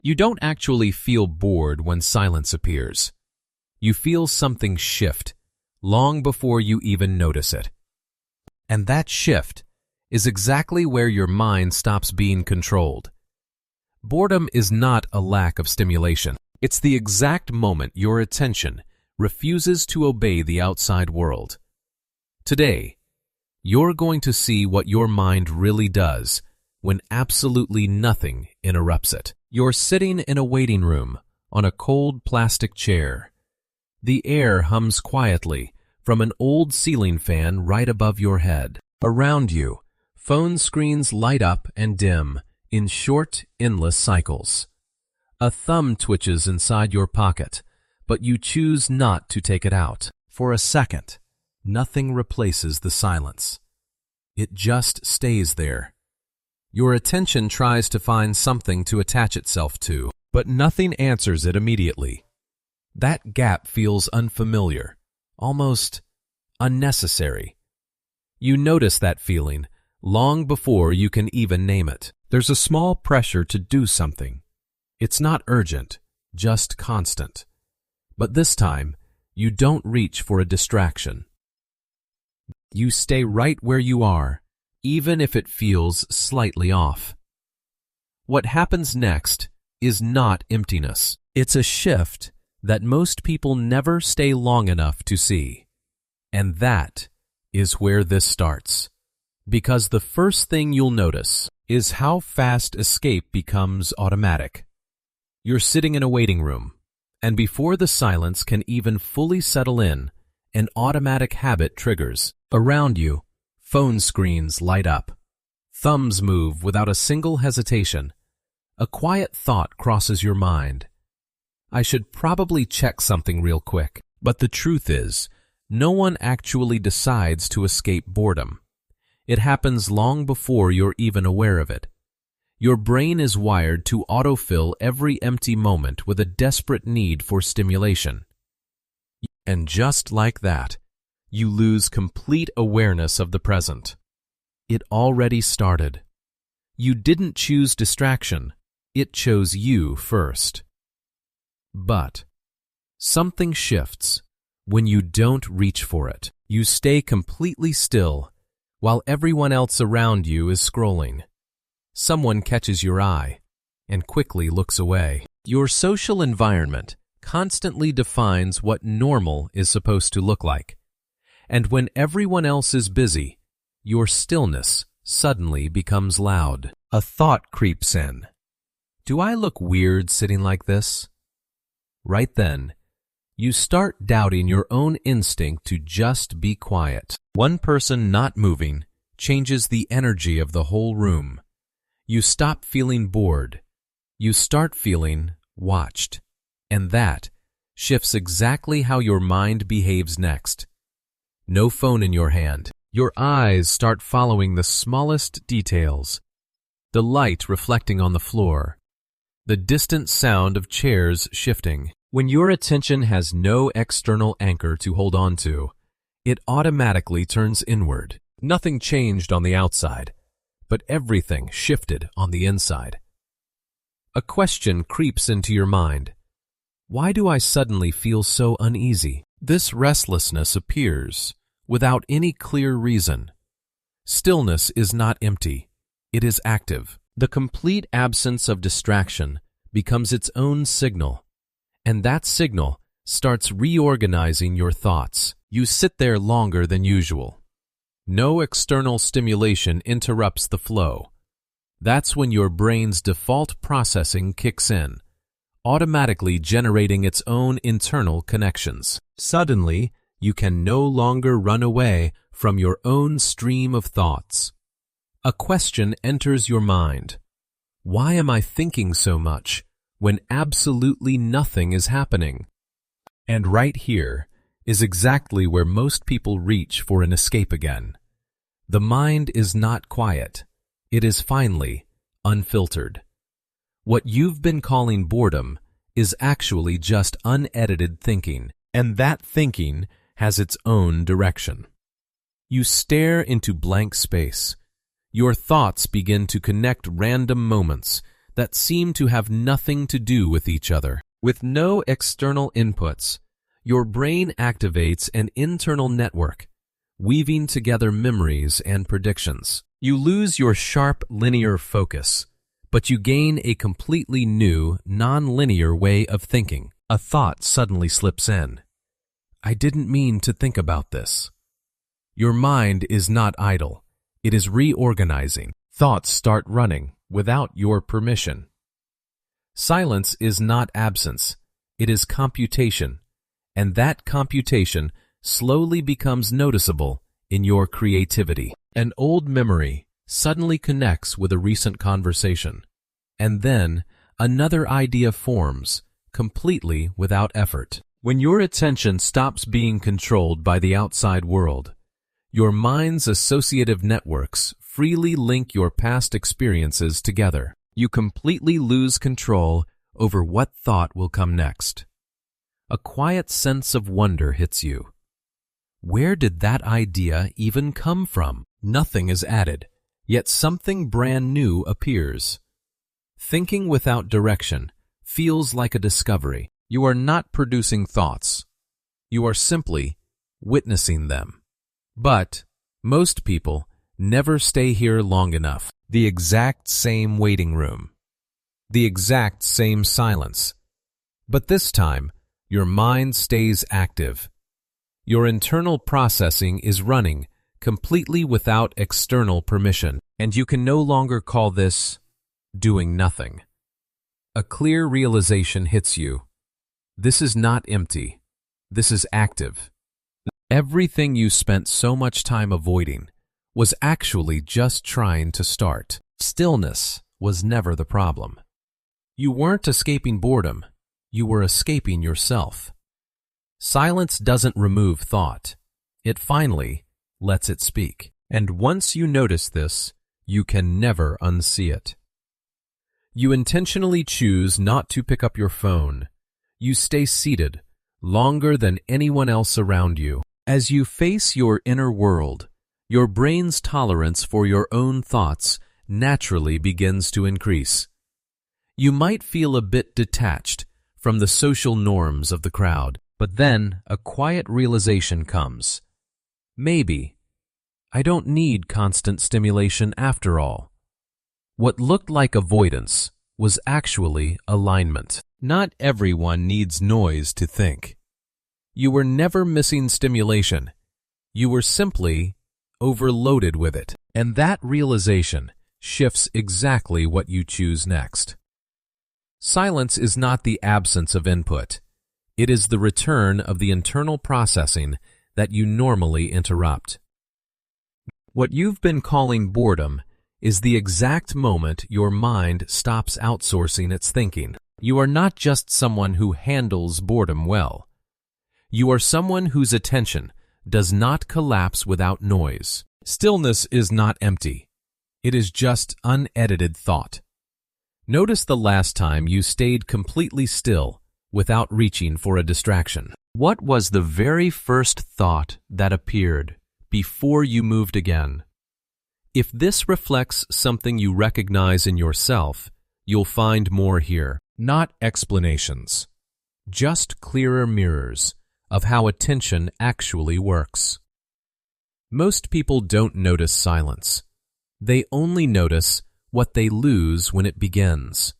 You don't actually feel bored when silence appears. You feel something shift long before you even notice it. And that shift is exactly where your mind stops being controlled. Boredom is not a lack of stimulation. It's the exact moment your attention refuses to obey the outside world. Today, you're going to see what your mind really does when absolutely nothing interrupts it. You're sitting in a waiting room on a cold plastic chair. The air hums quietly from an old ceiling fan right above your head. Around you, phone screens light up and dim in short, endless cycles. A thumb twitches inside your pocket, but you choose not to take it out. For a second, nothing replaces the silence. It just stays there. Your attention tries to find something to attach itself to, but nothing answers it immediately. That gap feels unfamiliar, almost unnecessary. You notice that feeling long before you can even name it. There's a small pressure to do something. It's not urgent, just constant. But this time, you don't reach for a distraction. You stay right where you are, even if it feels slightly off. What happens next is not emptiness. It's a shift that most people never stay long enough to see. And that is where this starts. Because the first thing you'll notice is how fast escape becomes automatic. You're sitting in a waiting room, and before the silence can even fully settle in, an automatic habit triggers. Around you, phone screens light up. Thumbs move without a single hesitation. A quiet thought crosses your mind. I should probably check something real quick. But the truth is, no one actually decides to escape boredom. It happens long before you're even aware of it. Your brain is wired to autofill every empty moment with a desperate need for stimulation. And just like that, you lose complete awareness of the present. It already started. You didn't choose distraction. It chose you first. But something shifts when you don't reach for it. You stay completely still while everyone else around you is scrolling. Someone catches your eye and quickly looks away. Your social environment constantly defines what normal is supposed to look like. And when everyone else is busy, your stillness suddenly becomes loud. A thought creeps in. Do I look weird sitting like this? Right then, you start doubting your own instinct to just be quiet. One person not moving changes the energy of the whole room. You stop feeling bored. You start feeling watched. And that shifts exactly how your mind behaves next. No phone in your hand. Your eyes start following the smallest details. The light reflecting on the floor. The distant sound of chairs shifting. When your attention has no external anchor to hold on to, it automatically turns inward. Nothing changed on the outside, but everything shifted on the inside. A question creeps into your mind. Why do I suddenly feel so uneasy? This restlessness appears without any clear reason. Stillness is not empty. It is active. The complete absence of distraction becomes its own signal, and that signal starts reorganizing your thoughts. You sit there longer than usual. No external stimulation interrupts the flow. That's when your brain's default processing kicks in, automatically generating its own internal connections. Suddenly, you can no longer run away from your own stream of thoughts. A question enters your mind. Why am I thinking so much when absolutely nothing is happening? And right here is exactly where most people reach for an escape again. The mind is not quiet. It is finally unfiltered. What you've been calling boredom is actually just unedited thinking, and that thinking has its own direction. You stare into blank space. Your thoughts begin to connect random moments that seem to have nothing to do with each other. With no external inputs, your brain activates an internal network, weaving together memories and predictions. You lose your sharp linear focus, but you gain a completely new, non-linear way of thinking. A thought suddenly slips in. I didn't mean to think about this. Your mind is not idle. It is reorganizing. Thoughts start running without your permission. Silence is not absence. It is computation, and that computation slowly becomes noticeable in your creativity. An old memory suddenly connects with a recent conversation, and then another idea forms, completely without effort. When your attention stops being controlled by the outside world, your mind's associative networks freely link your past experiences together. You completely lose control over what thought will come next. A quiet sense of wonder hits you. Where did that idea even come from? Nothing is added, yet something brand new appears. Thinking without direction feels like a discovery. You are not producing thoughts. You are simply witnessing them. But most people never stay here long enough. The exact same waiting room. The exact same silence. But this time, your mind stays active. Your internal processing is running completely without external permission, and you can no longer call this doing nothing. A clear realization hits you. This is not empty. This is active. Everything you spent so much time avoiding was actually just trying to start. Stillness was never the problem. You weren't escaping boredom. You were escaping yourself. Silence doesn't remove thought. It finally lets it speak. And once you notice this, you can never unsee it. You intentionally choose not to pick up your phone. You stay seated longer than anyone else around you. As you face your inner world, your brain's tolerance for your own thoughts naturally begins to increase. You might feel a bit detached from the social norms of the crowd, but then a quiet realization comes. Maybe I don't need constant stimulation after all. What looked like avoidance was actually alignment. Not everyone needs noise to think. You were never missing stimulation. You were simply overloaded with it. And that realization shifts exactly what you choose next. Silence is not the absence of input. It is the return of the internal processing that you normally interrupt. What you've been calling boredom is the exact moment your mind stops outsourcing its thinking. You are not just someone who handles boredom well. You are someone whose attention does not collapse without noise. Stillness is not empty. It is just unedited thought. Notice the last time you stayed completely still without reaching for a distraction. What was the very first thought that appeared before you moved again? If this reflects something you recognize in yourself, you'll find more here. Not explanations, just clearer mirrors of how attention actually works. Most people don't notice silence. They only notice what they lose when it begins.